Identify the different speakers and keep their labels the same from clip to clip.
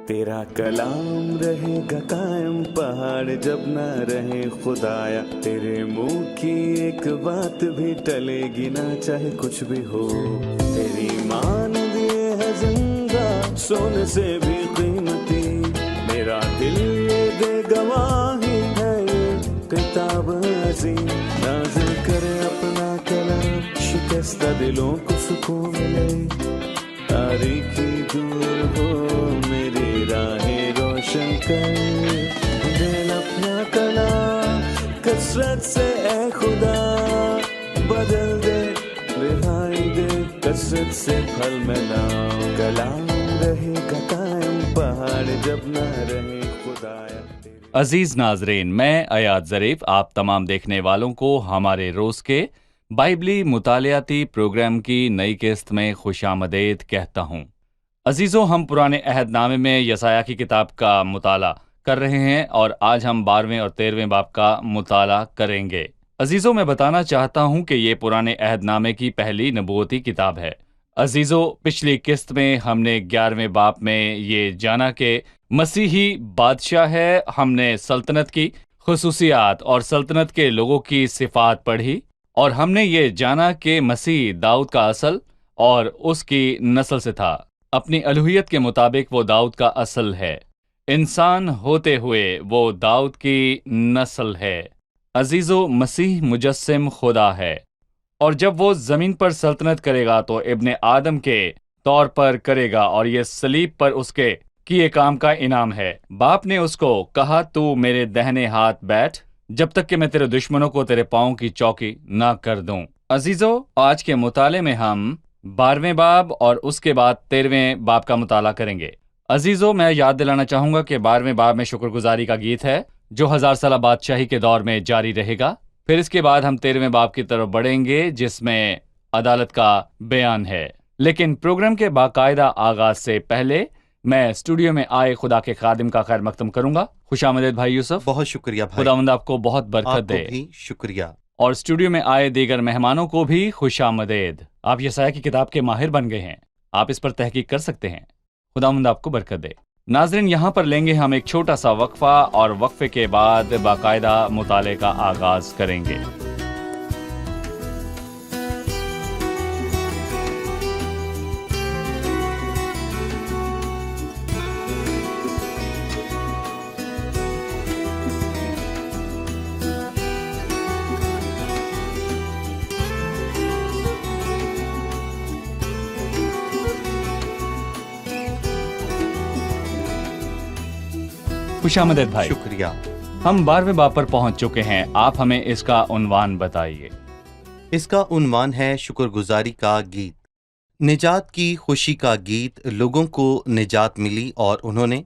Speaker 1: تیرا کلام رہے گا قائم پہاڑ جب نہ رہے خدایا، تیرے منہ کی ایک بات بھی ٹلے گی نہ چاہے کچھ بھی ہو، تیری مان دیے ہے زندہ سونے سے بھی قیمتی، میرا دل یہ دے گواہی ہے یہ کتاب عظیم، نازل کرے اپنا کلام شکستہ دلوں کو سکون ملے، تاریکی دور ہو میری راہیں روشن کر، دل اپنا کلام کثرت سے اے خدا بدل دے، رہائی دے کثرت سے پھل ملا، کلام رہے گا قائم پہاڑ جب نہ رہے خدایا۔
Speaker 2: عزیز ناظرین، میں ایاد ظریف آپ تمام دیکھنے والوں کو ہمارے روز کے بائبلی مطالعاتی پروگرام کی نئی قسط میں خوش آمدید کہتا ہوں۔ عزیزوں، ہم پرانے عہد نامے میں یسایہ کی کتاب کا مطالعہ کر رہے ہیں اور آج ہم 12ویں اور 13ویں باب کا مطالعہ کریں گے۔ عزیزوں، میں بتانا چاہتا ہوں کہ یہ پرانے عہد نامے کی پہلی نبوتی کتاب ہے۔ عزیزوں، پچھلی قسط میں ہم نے 11ویں باب میں یہ جانا کہ مسیحی بادشاہ ہے، ہم نے سلطنت کی خصوصیات اور سلطنت کے لوگوں کی صفات پڑھی، اور ہم نے یہ جانا کہ مسیح داؤد کا اصل اور اس کی نسل سے تھا۔ اپنی الوہیت کے مطابق وہ داؤد کا اصل ہے، انسان ہوتے ہوئے وہ داؤد کی نسل ہے۔ عزیزو، مسیح مجسم خدا ہے، اور جب وہ زمین پر سلطنت کرے گا تو ابن آدم کے طور پر کرے گا، اور یہ صلیب پر اس کے کیے کام کا انعام ہے۔ باپ نے اس کو کہا، تو میرے دہنے ہاتھ بیٹھ جب تک کہ میں تیرے دشمنوں کو تیرے پاؤں کی چوکی نہ کر دوں۔ عزیزو، آج کے مطالعے میں ہم 12ویں باب اور اس کے بعد 13ویں باب کا مطالعہ کریں گے۔ عزیزو، میں یاد دلانا چاہوں گا کہ 12ویں باب میں شکر گزاری کا گیت ہے جو 1000 سالہ بادشاہی کے دور میں جاری رہے گا۔ پھر اس کے بعد ہم 13ویں باب کی طرف بڑھیں گے جس میں عدالت کا بیان ہے۔ لیکن پروگرام کے باقاعدہ آغاز سے پہلے میں اسٹوڈیو میں آئے خدا کے خادم کا خیر مقدم کروں گا۔ خوش آمدید بھائی یوسف۔
Speaker 3: بہت شکریہ بھائی،
Speaker 2: خداوند آپ کو بہت برکت دے۔
Speaker 3: آپ کو بھی شکریہ۔
Speaker 2: اور اسٹوڈیو میں آئے دیگر مہمانوں کو بھی خوش آمدید۔ آپ یسایہ کی کتاب کے ماہر بن گئے ہیں، آپ اس پر تحقیق کر سکتے ہیں۔ خداوند آپ کو برکت دے۔ ناظرین، یہاں پر لیں گے ہم ایک چھوٹا سا وقفہ، اور وقفے کے بعد باقاعدہ مطالعے کا آغاز کریں گے۔ خوش آمدید بھائی۔
Speaker 3: شکریہ۔
Speaker 2: ہم 12ویں باب پر پہنچ چکے ہیں، آپ ہمیں اس کا عنوان بتائیے۔
Speaker 3: اس کا عنوان ہے شکر گزاری کا گیت۔ نجات کی خوشی کا گیت، لوگوں کو نجات ملی اور انہوں نے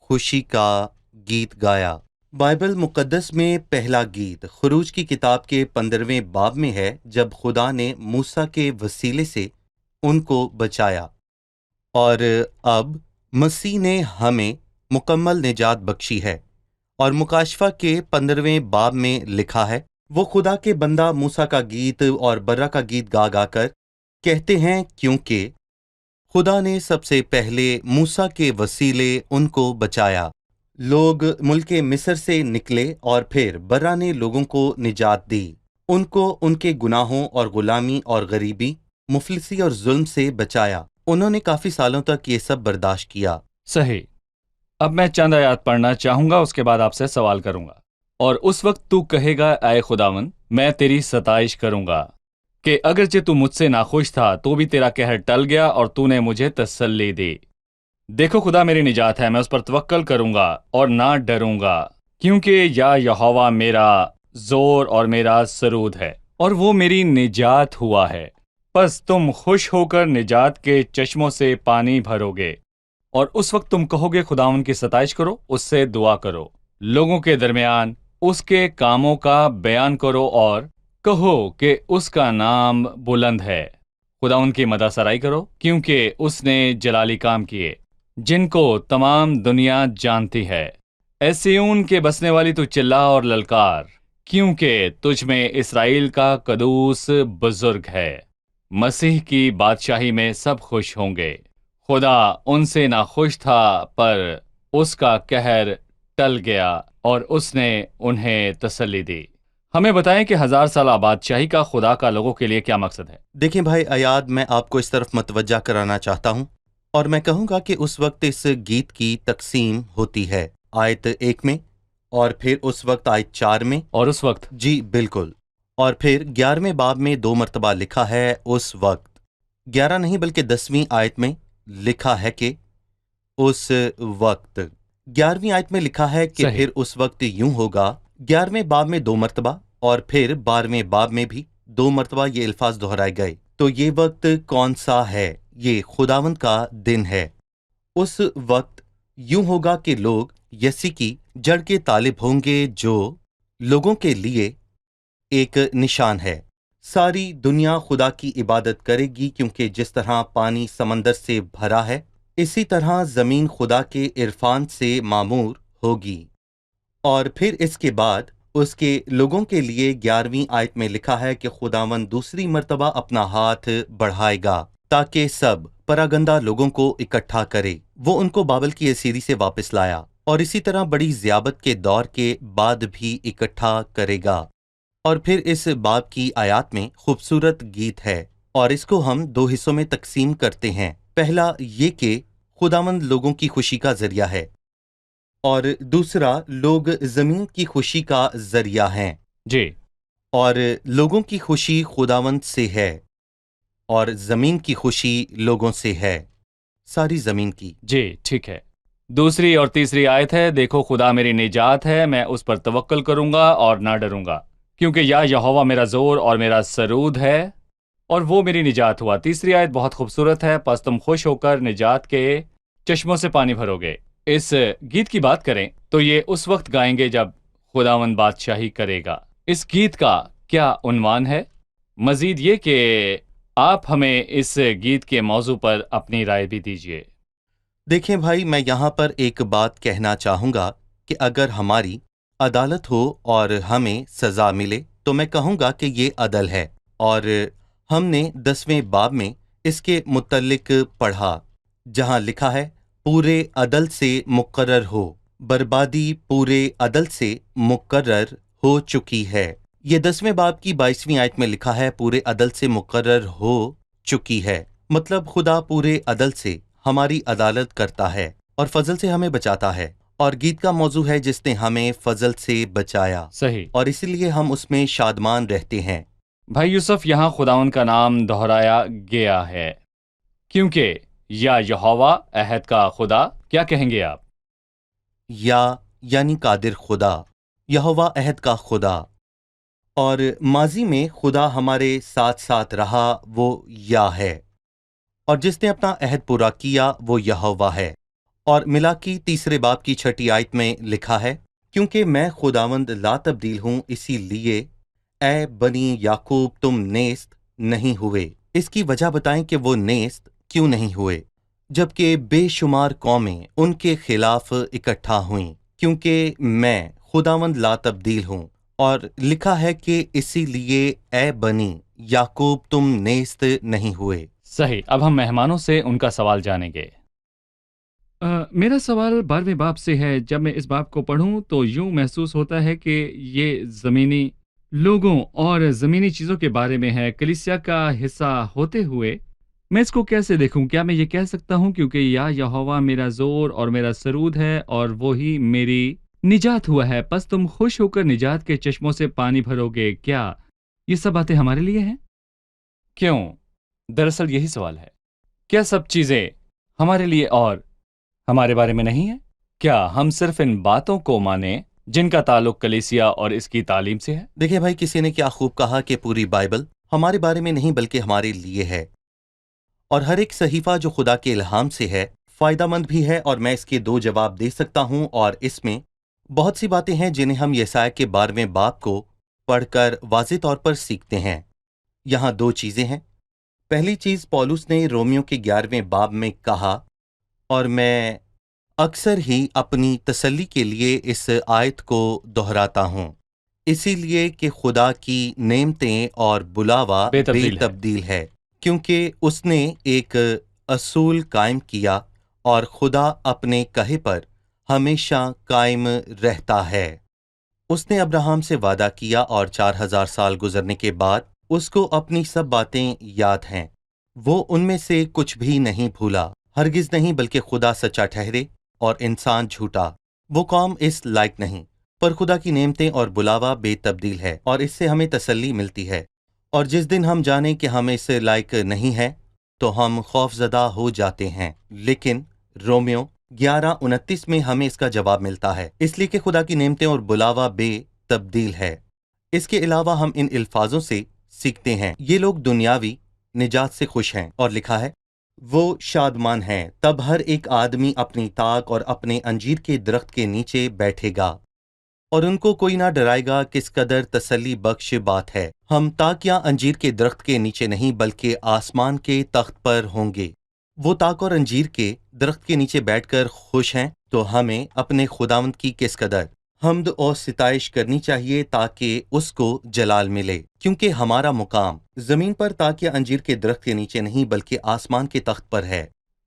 Speaker 3: خوشی کا گیت گایا۔ بائبل مقدس میں پہلا گیت خروج کی کتاب کے 15ویں باب میں ہے، جب خدا نے موسیٰ کے وسیلے سے ان کو بچایا، اور اب مسیح نے ہمیں مکمل نجات بخشی ہے۔ اور مکاشفہ کے 15ویں باب میں لکھا ہے، وہ خدا کے بندہ موسیٰ کا گیت اور برہ کا گیت گا گا کر کہتے ہیں، کیونکہ خدا نے سب سے پہلے موسیٰ کے وسیلے ان کو بچایا۔ لوگ ملک مصر سے نکلے اور پھر برہ نے لوگوں کو نجات دی، ان کو ان کے گناہوں اور غلامی اور غریبی، مفلسی اور ظلم سے بچایا۔ انہوں نے کافی سالوں تک یہ سب برداشت کیا۔
Speaker 2: صحیح۔ اب میں چند آیات پڑھنا چاہوں گا، اس کے بعد آپ سے سوال کروں گا۔ اور اس وقت تو کہے گا، اے خداوند، میں تیری ستائش کروں گا کہ اگرچہ تو مجھ سے ناخوش تھا تو بھی تیرا قہر ٹل گیا اور تو نے مجھے تسلی دی۔ دیکھو خدا میری نجات ہے، میں اس پر توکل کروں گا اور نہ ڈروں گا، کیونکہ یا یہوہ میرا زور اور میرا سرود ہے، اور وہ میری نجات ہوا ہے۔ پس تم خوش ہو کر نجات کے چشموں سے پانی بھرو گے، اور اس وقت تم کہو گے خداوند کی ستائش کرو، اس سے دعا کرو، لوگوں کے درمیان اس کے کاموں کا بیان کرو، اور کہو کہ اس کا نام بلند ہے۔ خداوند کی مدح سرائی کرو، کیونکہ اس نے جلالی کام کیے جن کو تمام دنیا جانتی ہے۔ اے سیون کے بسنے والی تو چلا اور للکار، کیونکہ تجھ میں اسرائیل کا قدوس بزرگ ہے۔ مسیح کی بادشاہی میں سب خوش ہوں گے۔ خدا ان سے ناخوش تھا، پر اس کا قہر ٹل گیا اور اس نے انہیں تسلی دی۔ ہمیں بتائیں کہ 1000 سالہ بادشاہی کا خدا کا لوگوں کے لیے کیا مقصد ہے؟
Speaker 3: دیکھیں بھائی ایاد، میں آپ کو اس طرف متوجہ کرانا چاہتا ہوں، اور میں کہوں گا کہ اس وقت اس گیت کی تقسیم ہوتی ہے آیت 1 میں، اور پھر اس وقت آیت 4 میں،
Speaker 2: اور اس وقت
Speaker 3: جی بالکل، اور پھر 11ویں باب میں 2 مرتبہ لکھا ہے اس وقت، 11 نہیں بلکہ 10ویں آیت میں لکھا ہے کہ اس وقت، 11ویں آیت میں لکھا ہے کہ
Speaker 2: صحیح۔
Speaker 3: پھر اس وقت یوں ہوگا، 11ویں باب میں 2 مرتبہ، اور پھر 12ویں باب میں بھی 2 مرتبہ یہ الفاظ دہرائے گئے۔ تو یہ وقت کون سا ہے؟ یہ خداوند کا دن ہے۔ اس وقت یوں ہوگا کہ لوگ یسی کی جڑ کے طالب ہوں گے، جو لوگوں کے لیے ایک نشان ہے۔ ساری دنیا خدا کی عبادت کرے گی، کیونکہ جس طرح پانی سمندر سے بھرا ہے، اسی طرح زمین خدا کے عرفان سے معمور ہوگی۔ اور پھر اس کے بعد اس کے لوگوں کے لیے 11ویں آیت میں لکھا ہے کہ خداوند دوسری مرتبہ اپنا ہاتھ بڑھائے گا تاکہ سب پراگندہ لوگوں کو اکٹھا کرے۔ وہ ان کو بابل کی اسیری سے واپس لایا، اور اسی طرح بڑی ضیابت کے دور کے بعد بھی اکٹھا کرے گا۔ اور پھر اس باب کی آیات میں خوبصورت گیت ہے، اور اس کو ہم 2 حصوں میں تقسیم کرتے ہیں۔ پہلا یہ کہ خداوند لوگوں کی خوشی کا ذریعہ ہے، اور دوسرا لوگ زمین کی خوشی کا ذریعہ ہیں۔
Speaker 2: جی،
Speaker 3: اور لوگوں کی خوشی خداوند سے ہے، اور زمین کی خوشی لوگوں سے ہے، ساری زمین کی۔
Speaker 2: جی ٹھیک ہے۔ دوسری اور تیسری آیت ہے، دیکھو خدا میری نجات ہے، میں اس پر توکل کروں گا اور نہ ڈروں گا، کیونکہ یا یہوہ میرا زور اور میرا سرود ہے، اور وہ میری نجات ہوا۔ تیسری آیت بہت خوبصورت ہے، پس تم خوش ہو کر نجات کے چشموں سے پانی بھرو گے۔ اس گیت کی بات کریں تو یہ اس وقت گائیں گے جب خداوند بادشاہی کرے گا۔ اس گیت کا کیا عنوان ہے؟ مزید یہ کہ آپ ہمیں اس گیت کے موضوع پر اپنی رائے بھی دیجیے۔
Speaker 3: دیکھیں بھائی، میں یہاں پر ایک بات کہنا چاہوں گا کہ اگر ہماری عدالت ہو اور ہمیں سزا ملے تو میں کہوں گا کہ یہ عدل ہے، اور ہم نے 10ویں باب میں اس کے متعلق پڑھا، جہاں لکھا ہے پورے عدل سے مقرر ہو، بربادی پورے عدل سے مقرر ہو چکی ہے۔ یہ 10ویں باب کی 22ویں آیت میں لکھا ہے پورے عدل سے مقرر ہو چکی ہے، مطلب خدا پورے عدل سے ہماری عدالت کرتا ہے اور فضل سے ہمیں بچاتا ہے، اور گیت کا موضوع ہے جس نے ہمیں فضل سے بچایا،
Speaker 2: صحیح۔
Speaker 3: اور اسی لیے ہم اس میں شادمان رہتے ہیں۔
Speaker 2: بھائی یوسف، یہاں خداوند کا نام دہرایا گیا ہے، کیونکہ یا یہوہ عہد کا خدا، کیا کہیں گے آپ؟
Speaker 3: یا یعنی قادر خدا، یہوہ عہد کا خدا، اور ماضی میں خدا ہمارے ساتھ ساتھ رہا، وہ یا ہے، اور جس نے اپنا عہد پورا کیا وہ یہوہ ہے۔ اور ملاکی 3 باب کی 6 آیت میں لکھا ہے، کیونکہ میں خداوند لا تبدیل ہوں، اسی لیے اے بنی یعقوب تم نیست نہیں ہوئے۔ اس کی وجہ بتائیں کہ وہ نیست کیوں نہیں ہوئے، جبکہ بے شمار قومیں ان کے خلاف اکٹھا ہوئیں، کیونکہ میں خداوند لا تبدیل ہوں، اور لکھا ہے کہ اسی لیے اے بنی یعقوب تم نیست نہیں ہوئے۔
Speaker 2: صحیح۔ اب ہم مہمانوں سے ان کا سوال جانیں گے۔ میرا سوال 12ویں باب سے ہے۔ جب میں اس باب کو پڑھوں تو یوں محسوس ہوتا ہے کہ یہ زمینی لوگوں اور زمینی چیزوں کے بارے میں ہے، کلیسیا کا حصہ ہوتے ہوئے میں اس کو کیسے دیکھوں؟ کیا میں یہ کہہ سکتا ہوں کیونکہ یا یہوہ میرا زور اور میرا سرود ہے اور وہی میری نجات ہوا ہے، پس تم خوش ہو کر نجات کے چشموں سے پانی بھرو گے؟ کیا یہ سب باتیں ہمارے لیے ہیں؟ کیوں؟ دراصل یہی سوال ہے، کیا سب چیزیں ہمارے لیے اور ہمارے بارے میں نہیں ہیں؟ کیا ہم صرف ان باتوں کو مانیں جن کا تعلق کلیسیا اور اس کی تعلیم سے ہے؟
Speaker 3: دیکھیں بھائی، کسی نے کیا خوب کہا کہ پوری بائبل ہمارے بارے میں نہیں بلکہ ہمارے لیے ہے، اور ہر ایک صحیفہ جو خدا کے الہام سے ہے فائدہ مند بھی ہے، اور میں اس کے 2 جواب دے سکتا ہوں، اور اس میں بہت سی باتیں ہیں جنہیں ہم یسایہ کے 12ویں باب کو پڑھ کر واضح طور پر سیکھتے ہیں۔ یہاں 2 چیزیں ہیں۔ پہلی چیز پولس نے رومیو کے 11ویں باب میں کہا، اور میں اکثر ہی اپنی تسلی کے لیے اس آیت کو دہراتا ہوں، اسی لیے کہ خدا کی نعمتیں اور بلاوا
Speaker 2: بے
Speaker 3: بے
Speaker 2: تبدیل ہے۔
Speaker 3: تبدیل ہے، کیونکہ اس نے ایک اصول قائم کیا، اور خدا اپنے کہے پر ہمیشہ قائم رہتا ہے۔ اس نے ابراہم سے وعدہ کیا اور 4000 سال گزرنے کے بعد اس کو اپنی سب باتیں یاد ہیں۔ وہ ان میں سے کچھ بھی نہیں بھولا، ہرگز نہیں، بلکہ خدا سچا ٹھہرے اور انسان جھوٹا۔ وہ قوم اس لائق نہیں، پر خدا کی نعمتیں اور بلاوا بے تبدیل ہے، اور اس سے ہمیں تسلی ملتی ہے۔ اور جس دن ہم جانیں کہ ہم اس لائق نہیں ہیں تو ہم خوف زدہ ہو جاتے ہیں، لیکن رومیو 11:29 میں ہمیں اس کا جواب ملتا ہے، اس لیے کہ خدا کی نعمتیں اور بلاوا بے تبدیل ہے۔ اس کے علاوہ ہم ان الفاظوں سے سیکھتے ہیں، یہ لوگ دنیاوی نجات سے خوش ہیں، اور لکھا ہے وہ شادمان ہیں، تب ہر ایک آدمی اپنی طاق اور اپنے انجیر کے درخت کے نیچے بیٹھے گا، اور ان کو کوئی نہ ڈرائے گا۔ کس قدر تسلی بخش بات ہے، ہم طاق یا انجیر کے درخت کے نیچے نہیں بلکہ آسمان کے تخت پر ہوں گے۔ وہ طاق اور انجیر کے درخت کے نیچے بیٹھ کر خوش ہیں، تو ہمیں اپنے خداوند کی کس قدر حمد اور ستائش کرنی چاہیے تاکہ اس کو جلال ملے، کیونکہ ہمارا مقام زمین پر طاق یا انجیر کے درخت کے نیچے نہیں بلکہ آسمان کے تخت پر ہے۔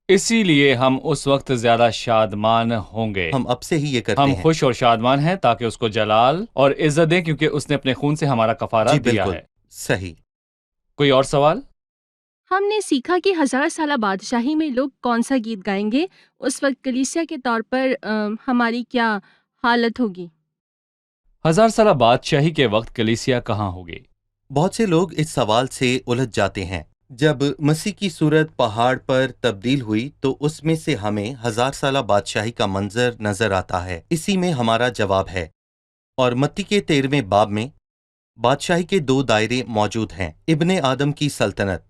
Speaker 2: اسی لیے ہم اس وقت زیادہ شادمان ہوں گے۔
Speaker 3: ہم اب سے ہی یہ کرتے
Speaker 2: ہم
Speaker 3: ہیں۔
Speaker 2: خوش اور شادمان ہیں تاکہ اس کو جلال اور عزت دیں، کیونکہ اس نے اپنے خون سے ہمارا کفارہ
Speaker 3: جی
Speaker 2: دیا
Speaker 3: بالکل
Speaker 2: ہے۔
Speaker 3: صحیح۔
Speaker 2: کوئی اور سوال؟
Speaker 4: ہم نے سیکھا کہ 1000 سالہ بادشاہی میں لوگ کون سا گیت گائیں گے۔ اس وقت کلیسیا کے طور پر ہماری کیا حالت ہوگی؟
Speaker 2: 1000 سالہ بادشاہی کے وقت کلیسیا کہاں ہوگی؟
Speaker 3: بہت سے لوگ اس سوال سے الجھ جاتے ہیں۔ جب مسیح کی صورت پہاڑ پر تبدیل ہوئی تو اس میں سے ہمیں 1000 سالہ بادشاہی کا منظر نظر آتا ہے۔ اسی میں ہمارا جواب ہے، اور متی کے 13ویں باب میں بادشاہی کے 2 دائرے موجود ہیں۔ ابن آدم کی سلطنت،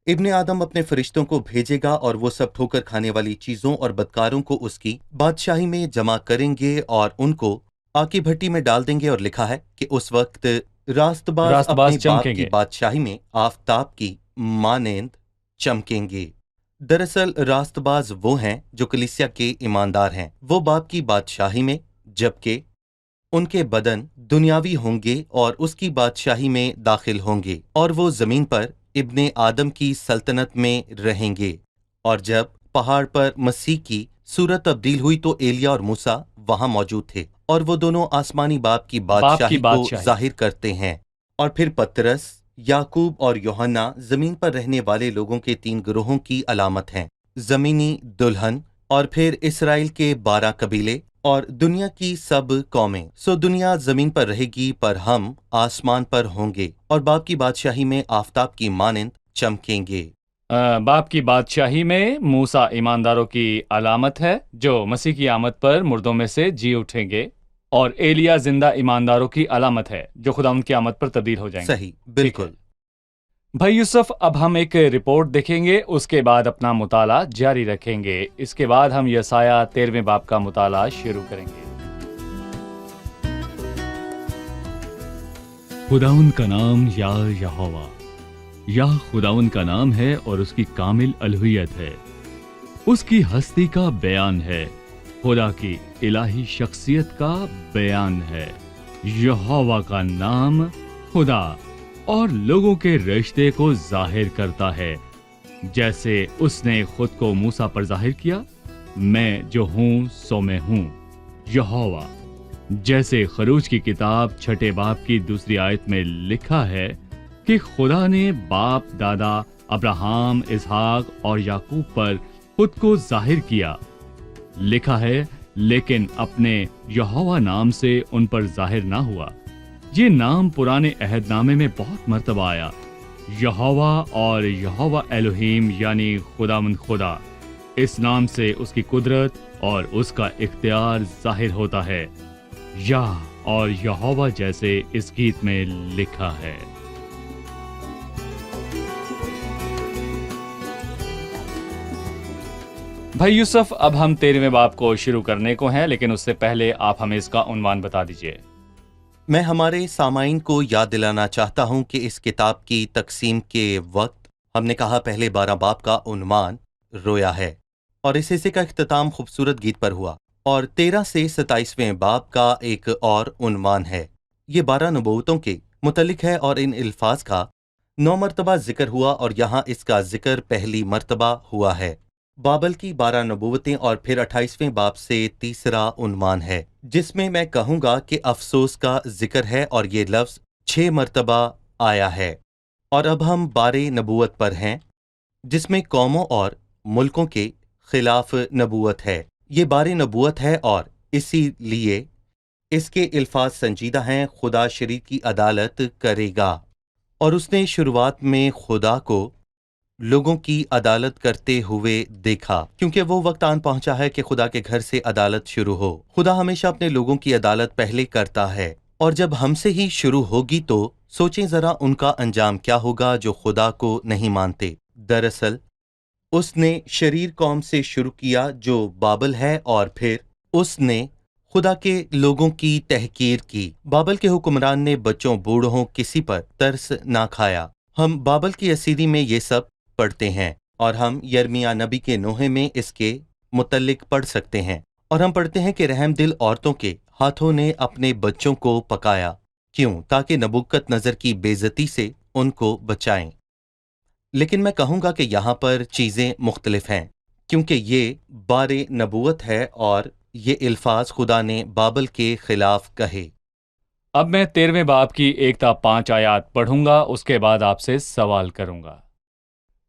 Speaker 3: ابن آدم اپنے فرشتوں کو بھیجے گا اور وہ سب ٹھوکر کھانے والی چیزوں اور بدکاروں کو اس کی بادشاہی میں جمع کریں گے اور ان کو آگ کی بھٹی میں ڈال دیں گے، اور لکھا ہے کہ اس وقت راست باز اپنے باپ
Speaker 2: چمکیں
Speaker 3: کی
Speaker 2: گے۔
Speaker 3: بادشاہی میں آفتاب کی مانند چمکیں گے۔ دراصل راست باز وہ ہیں جو کلیسیا کے ایماندار ہیں، وہ باپ کی بادشاہی میں، جبکہ ان کے بدن دنیاوی ہوں گے اور اس کی بادشاہی میں داخل ہوں گے، اور وہ زمین پر ابن آدم کی سلطنت میں رہیں گے۔ اور جب پہاڑ پر مسیح کی صورت تبدیل ہوئی تو ایلیا اور موسیٰ وہاں موجود تھے، اور وہ دونوں آسمانی باپ کی بادشاہی کو ظاہر کرتے ہیں۔ اور پھر پترس، یعقوب اور یوحنا زمین پر رہنے والے لوگوں کے 3 گروہوں کی علامت ہیں، زمینی دلہن، اور پھر اسرائیل کے 12 قبیلے اور دنیا کی سب قومیں۔ سو دنیا زمین پر رہے گی، پر ہم آسمان پر ہوں گے اور باپ کی بادشاہی میں آفتاب کی مانند چمکیں گے۔
Speaker 2: باپ کی بادشاہی میں موسیٰ ایمانداروں کی علامت ہے جو مسیح کی آمد پر مردوں میں سے جی اٹھیں گے، اور ایلیا زندہ ایمانداروں کی علامت ہے جو خدا ان کی آمد پر تبدیل ہو جائیں گے۔
Speaker 3: صحیح، بالکل۔
Speaker 2: بھائی یوسف، اب ہم ایک رپورٹ دیکھیں گے، اس کے بعد اپنا مطالعہ جاری رکھیں گے۔ اس کے بعد ہم یسایہ 13ویں باب کا مطالعہ شروع کریں گے۔ خداوند کا نام یا یہوہ، یا خداوند کا نام ہے اور اس کی کامل الوہیت ہے، اس کی ہستی کا بیان ہے، خدا کی الہی شخصیت کا بیان ہے۔ یہوہ کا نام خدا اور لوگوں کے رشتے کو ظاہر کرتا ہے، جیسے اس نے خود کو موسیٰ پر ظاہر کیا، میں جو ہوں سو میں ہوں۔ یہوہ، جیسے خروج کی کتاب 6 باب کی 2 آیت میں لکھا ہے کہ خدا نے باپ دادا ابراہم، اسحاق اور یعقوب پر خود کو ظاہر کیا، لکھا ہے لیکن اپنے یہوہ نام سے ان پر ظاہر نہ ہوا۔ یہ نام پرانے عہد نامے میں بہت مرتبہ آیا، یہوہ اور یہوہ الوہیم یعنی خداوند خدا۔ اس نام سے اس کی قدرت اور اس کا اختیار ظاہر ہوتا ہے، یا اور یہوہ جیسے اس گیت میں لکھا ہے۔ بھائی یوسف، اب ہم 13ویں باب کو شروع کرنے کو ہیں، لیکن اس سے پہلے آپ ہمیں اس کا عنوان بتا دیجئے۔
Speaker 3: میں ہمارے سامعین کو یاد دلانا چاہتا ہوں کہ اس کتاب کی تقسیم کے وقت ہم نے کہا پہلے 12 باب کا عنوان رویا ہے، اور اس حصے کا اختتام خوبصورت گیت پر ہوا، اور 13 سے 27ویں باب کا ایک اور عنوان ہے۔ یہ 12 نبوتوں کے متعلق ہے، اور ان الفاظ کا 9 مرتبہ ذکر ہوا، اور یہاں اس کا ذکر پہلی مرتبہ ہوا ہے۔ بابل کی 12 نبوتیں اور پھر 28ویں باب سے تیسرا عنوان ہے جس میں میں کہوں گا کہ افسوس کا ذکر ہے، اور یہ لفظ 6 مرتبہ آیا ہے۔ اور اب ہم بارے نبوت پر ہیں جس میں قوموں اور ملکوں کے خلاف نبوت ہے۔ یہ بارے نبوت ہے اور اسی لیے اس کے الفاظ سنجیدہ ہیں۔ خدا شریر کی عدالت کرے گا، اور اس نے شروعات میں خدا کو لوگوں کی عدالت کرتے ہوئے دیکھا، کیونکہ وہ وقت آن پہنچا ہے کہ خدا کے گھر سے عدالت شروع ہو۔ خدا ہمیشہ اپنے لوگوں کی عدالت پہلے کرتا ہے، اور جب ہم سے ہی شروع ہوگی تو سوچیں ذرا ان کا انجام کیا ہوگا جو خدا کو نہیں مانتے۔ دراصل اس نے شریر قوم سے شروع کیا جو بابل ہے، اور پھر اس نے خدا کے لوگوں کی تحقیر کی۔ بابل کے حکمران نے بچوں بوڑھوں کسی پر ترس نہ کھایا۔ ہم بابل کی اسیری میں یہ سب پڑھتے ہیں، اور ہم یرمیہ نبی کے نوحے میں اس کے متعلق پڑھ سکتے ہیں، اور ہم پڑھتے ہیں کہ رحم دل عورتوں کے ہاتھوں نے اپنے بچوں کو پکایا، کیوں؟ تاکہ نبوکت نظر کی بے عزتی سے ان کو بچائیں۔ لیکن میں کہوں گا کہ یہاں پر چیزیں مختلف ہیں، کیونکہ یہ بارے نبوت ہے اور یہ الفاظ خدا نے بابل کے خلاف کہے۔
Speaker 2: اب میں 13ویں باب کی 1 تا 5 آیات پڑھوں گا، اس کے بعد آپ سے سوال کروں گا۔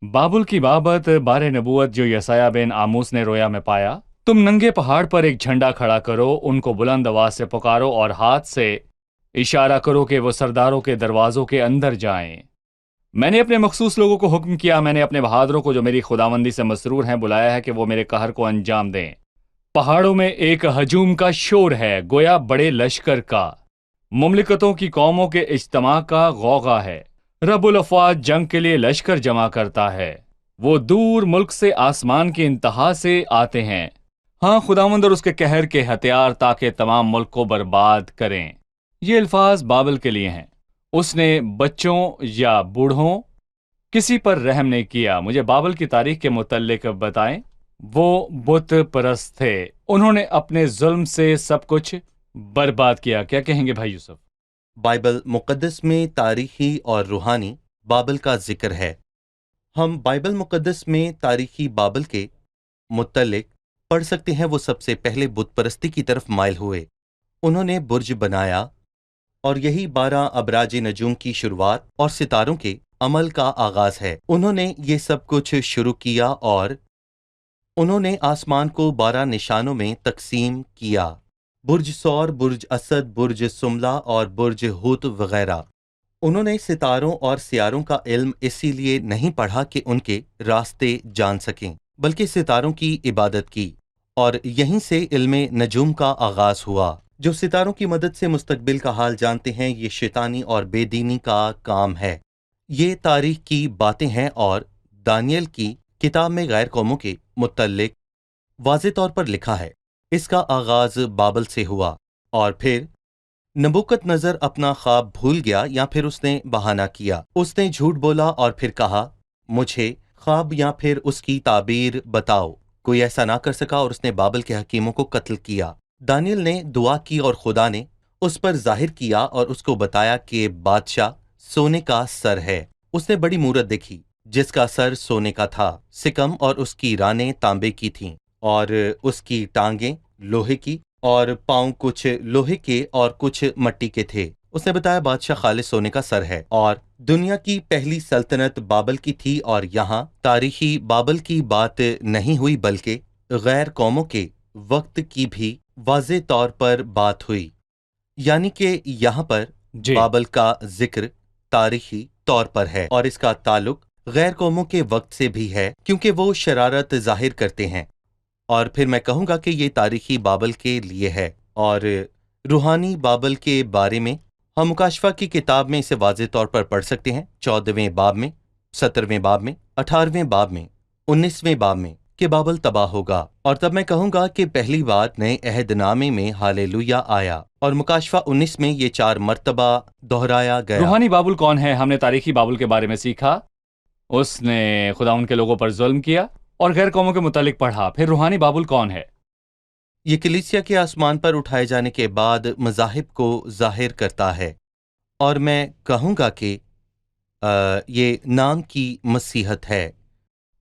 Speaker 2: بابل کی بابت بارے نبوت جو یسایہ بن آموس نے رویا میں پایا۔ تم ننگے پہاڑ پر ایک جھنڈا کھڑا کرو، ان کو بلند آواز سے پکارو اور ہاتھ سے اشارہ کرو کہ وہ سرداروں کے دروازوں کے اندر جائیں۔ میں نے اپنے مخصوص لوگوں کو حکم کیا، میں نے اپنے بہادروں کو جو میری خداوندی سے مسرور ہیں بلایا ہے کہ وہ میرے قہر کو انجام دیں۔ پہاڑوں میں ایک ہجوم کا شور ہے، گویا بڑے لشکر کا، مملکتوں کی قوموں کے اجتماع کا غوغا ہے۔ رب الافواج جنگ کے لیے لشکر جمع کرتا ہے، وہ دور ملک سے آسمان کی انتہا سے آتے ہیں۔ ہاں، خداوند اور اس کے قہر کے ہتھیار تاکہ تمام ملک کو برباد کریں۔ یہ الفاظ بابل کے لیے ہیں۔ اس نے بچوں یا بوڑھوں کسی پر رحم نہیں کیا۔ مجھے بابل کی تاریخ کے متعلق بتائیں۔ وہ بت پرست تھے، انہوں نے اپنے ظلم سے سب کچھ برباد کیا۔ کیا کہیں گے بھائی یوسف؟
Speaker 3: بائبل مقدس میں تاریخی اور روحانی بابل کا ذکر ہے۔ ہم بائبل مقدس میں تاریخی بابل کے متعلق پڑھ سکتے ہیں۔ وہ سب سے پہلے بت پرستی کی طرف مائل ہوئے، انہوں نے برج بنایا، اور یہی 12 ابراج نجوم کی شروعات اور ستاروں کے عمل کا آغاز ہے۔ انہوں نے یہ سب کچھ شروع کیا، اور انہوں نے آسمان کو 12 نشانوں میں تقسیم کیا: برج سور، برج اسد، برج سملہ اور برج ہوت وغیرہ۔ انہوں نے ستاروں اور سیاروں کا علم اسی لیے نہیں پڑھا کہ ان کے راستے جان سکیں، بلکہ ستاروں کی عبادت کی، اور یہیں سے علم نجوم کا آغاز ہوا۔ جو ستاروں کی مدد سے مستقبل کا حال جانتے ہیں، یہ شیطانی اور بے دینی کا کام ہے۔ یہ تاریخ کی باتیں ہیں، اور دانیل کی کتاب میں غیر قوموں کے متعلق واضح طور پر لکھا ہے۔ اس کا آغاز بابل سے ہوا، اور پھر نبوکت نظر اپنا خواب بھول گیا، یا پھر اس نے بہانہ کیا۔ اس نے جھوٹ بولا اور پھر کہا، مجھے خواب یا پھر اس کی تعبیر بتاؤ۔ کوئی ایسا نہ کر سکا، اور اس نے بابل کے حکیموں کو قتل کیا۔ دانیل نے دعا کی، اور خدا نے اس پر ظاہر کیا اور اس کو بتایا کہ بادشاہ سونے کا سر ہے۔ اس نے بڑی مورت دیکھی جس کا سر سونے کا تھا، سکم اور اس کی رانیں تانبے کی تھیں، اور اس کی ٹانگیں لوہے کی، اور پاؤں کچھ لوہے کے اور کچھ مٹی کے تھے۔ اس نے بتایا بادشاہ خالص سونے کا سر ہے، اور دنیا کی پہلی سلطنت بابل کی تھی، اور یہاں تاریخی بابل کی بات نہیں ہوئی بلکہ غیر قوموں کے وقت کی بھی واضح طور پر بات ہوئی، یعنی کہ یہاں پر بابل کا ذکر تاریخی طور پر ہے، اور اس کا تعلق غیر قوموں کے وقت سے بھی ہے، کیونکہ وہ شرارت ظاہر کرتے ہیں۔ اور پھر میں کہوں گا کہ یہ تاریخی بابل کے لیے ہے، اور روحانی بابل کے بارے میں ہم مکاشفہ کی کتاب میں اسے واضح طور پر پڑھ سکتے ہیں، 14ویں باب میں، 17ویں باب میں، 18ویں باب میں، 19ویں باب میں، کہ بابل تباہ ہوگا۔ اور تب میں کہوں گا کہ پہلی بات نئے عہد نامے میں ہالےلویا آیا، اور مکاشفہ 19 میں یہ 4 مرتبہ دہرایا گیا۔
Speaker 2: روحانی بابل کون ہے؟ ہم نے تاریخی بابل کے بارے میں سیکھا، اس نے خدا ان کے لوگوں پر ظلم کیا اور غیر قوموں کے متعلق پڑھا۔ پھر روحانی بابل کون ہے؟
Speaker 3: یہ کلیسیا کے آسمان پر اٹھائے جانے کے بعد مذاہب کو ظاہر کرتا ہے، اور میں کہوں گا کہ یہ نام کی مسیحت ہے۔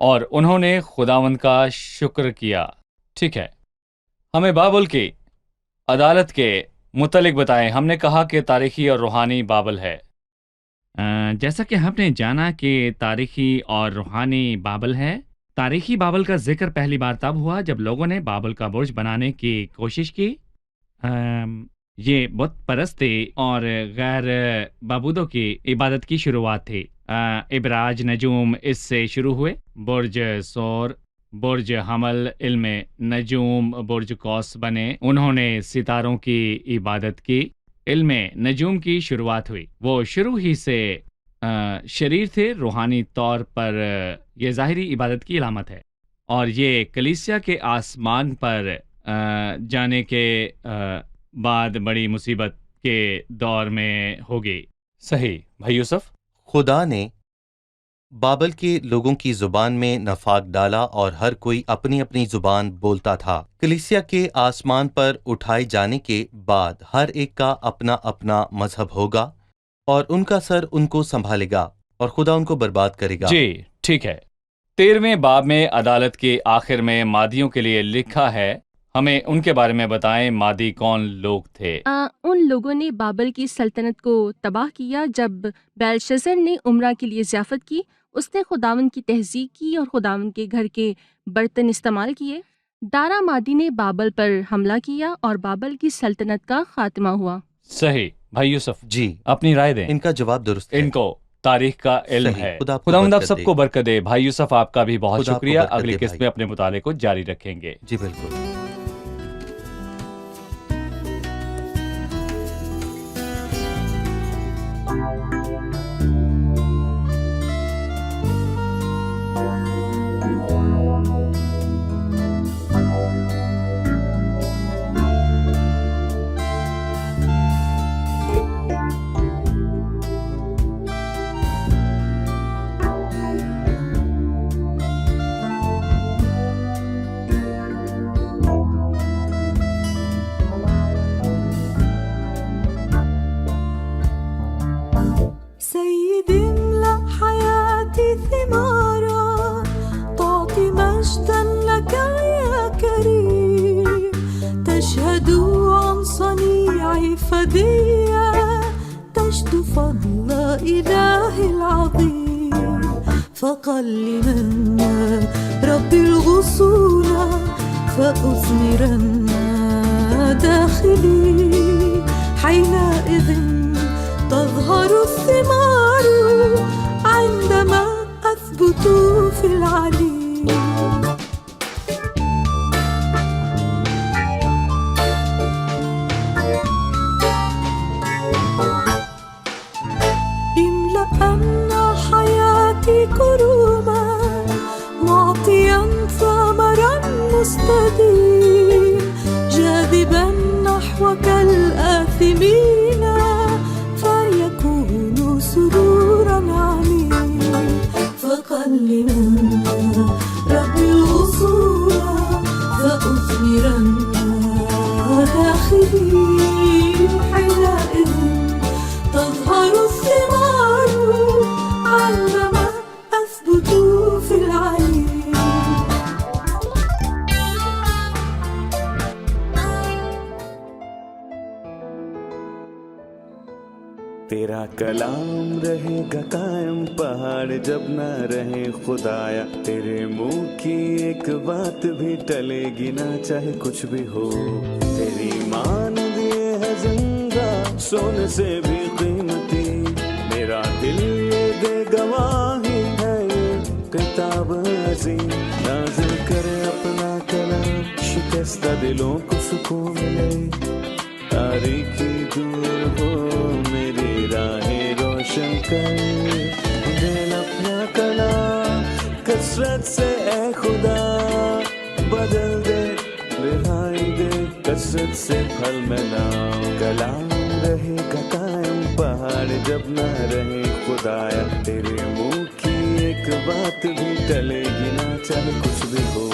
Speaker 2: اور انہوں نے خداوند کا شکر کیا۔ ٹھیک ہے، ہمیں بابل کی عدالت کے متعلق بتائیں۔ ہم نے کہا کہ تاریخی اور روحانی بابل ہے۔ جیسا کہ ہم نے جانا کہ تاریخی اور روحانی بابل ہے۔ تاریخی بابل کا ذکر پہلی بار تب ہوا جب لوگوں نے بابل کا برج بنانے کی کوشش کی۔ یہ بت پرستی اور غیر معبودوں کی عبادت کی شروعات تھی۔ ابراج نجوم اس سے شروع ہوئے۔ برج سور، برج حمل، علم نجوم، برج قوس بنے۔ انہوں نے ستاروں کی عبادت کی۔ علم نجوم کی شروعات ہوئی۔ وہ شروع ہی سے شریر تھے۔ روحانی طور پر یہ ظاہری عبادت کی علامت ہے، اور یہ کلیسیا کے آسمان پر جانے کے بعد بڑی مصیبت کے دور میں ہوگی۔ صحیح بھائی یوسف؟
Speaker 3: خدا نے بابل کے لوگوں کی زبان میں نفاق ڈالا اور ہر کوئی اپنی اپنی زبان بولتا تھا۔ کلیسیا کے آسمان پر اٹھائے جانے کے بعد ہر ایک کا اپنا اپنا مذہب ہوگا، اور ان کا سر ان کو سنبھالے گا اور خدا ان کو برباد کرے گا۔
Speaker 2: جی ٹھیک ہے۔ 13ویں باب میں عدالت کے آخر میں مادیوں کے لیے لکھا ہے۔ ہمیں ان کے بارے میں بتائیں، مادی کون لوگ تھے؟
Speaker 4: ان لوگوں نے بابل کی سلطنت کو تباہ کیا۔ جب بیلشزر نے عمرہ کے لیے ضیافت کی، اس نے خداوند کی تہزیب کی اور خداوند کے گھر کے برتن استعمال کیے۔ دارا مادی نے بابل پر حملہ کیا اور بابل کی سلطنت کا خاتمہ ہوا۔
Speaker 2: صحیح بھائی یوسف؟
Speaker 3: جی،
Speaker 2: اپنی رائے دیں۔
Speaker 3: ان کا جواب درست ہے۔
Speaker 2: ان کو تاریخ کا علم
Speaker 3: صحیح۔
Speaker 2: ہے۔
Speaker 3: خداوند
Speaker 2: آپ سب کو برکت دے۔ بھائی یوسف، آپ کا بھی بہت
Speaker 3: خدا آپ کو
Speaker 2: شکریہ۔
Speaker 3: برکت
Speaker 2: اگلی
Speaker 3: دے
Speaker 2: قسط
Speaker 3: بھائی۔
Speaker 2: میں اپنے مطالعے کو جاری رکھیں گے۔
Speaker 3: جی بالکل۔
Speaker 5: فقلمن ربي الغصون فأثمرن داخلي حينئذ تظهر الثمار عندما أثبت في العلي كروما معطيا ثمرا مستديم جاذبا نحوك الآثمين فيكون سرورا عميم فقلمن ربي الغصون فأثمرن داخلي حينئذ تظهر الثمار عندما في العلي
Speaker 1: تیرا کلام رہے گا قائم، پہاڑ جب نہ رہے خدایا، تیرے منہ کی ایک بات بھی ٹلے گی نہ، چاہے کچھ بھی ہو۔ تیری مانند یہ ہے زندہ، سونے سے بھی قیمتی، میرا دل یہ دے گواہی ہے، کتاب عظیم نازل کرے اپنا کلام، شکستہ دلوں کو سکون ملے، تاریکی دور ہو میری راہیں روشن کر، دل اپنا کلام کثرت سے اے خدا بدل دے، رہائی دے کثرت سے پھل ملاؤ، کلام رہے گا قائم، پہاڑ جب نہ رہے خدایا، تیرے منہ کی ایک بات بھی ٹلے گی نہ، چاہے کچھ بھی ہو۔